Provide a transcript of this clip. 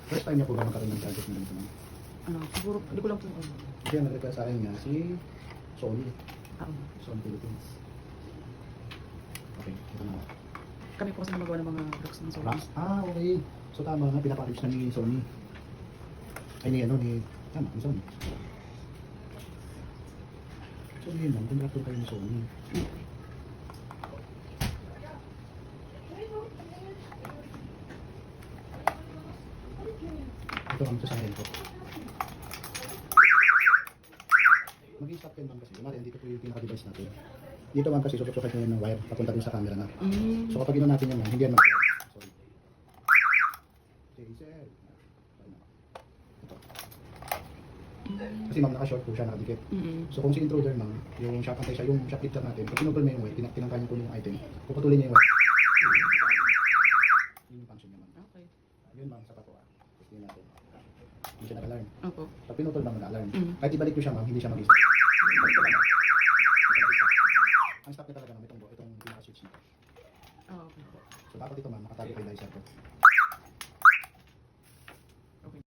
First time niya po ba magkaroon ng target na ganito ma'am? Ano, siguro, hindi ko lang po ano. Kasi ang nag-request sa akin niya si Sony. Ah, Sony Philippines. Okay, ito na. kami po kasi gumagawa ng mga products ng Sony. Rocks? Ah, okay. So tama nga, pinapackage na ni Sony. Ay, ni ano, ni... Tama, ni Sony. So yun ma'am, contractor kayo ni Sony. Ito kami sa akin po. Mag-i-stop yan ma'am kasi. Natin, dito po yung pinaka-device natin. Dito ma'am kasi susuksukan nyo ng wire papunta din sa camera na. So kapag ginawa natin yan ma'am, hindi yan sorry. Okay, sir. Ito. Kasi ma'am, naka-short po siya, nakadikit. So kung si intruder ma'am, yung shop antay siya, yung shop leader natin, pag pinutol mo yung wire, tinangkan yung yung item, puputulin niya yung wire. Yun yung function niya ma'am. Okay. Yun ma'am, sapat po ah. Tapos yun natin. Hindi siya nag-alarm. Opo. Pag pinutol ma'am, nag-alarm. Mm. Kahit ibalik ko siya ma'am, hindi siya mag-stop. Ang stop niya talaga ma'am, itong pinaka-switch niya. Ah, okay. So dapat ito ma'am, nakatago kay laser ko.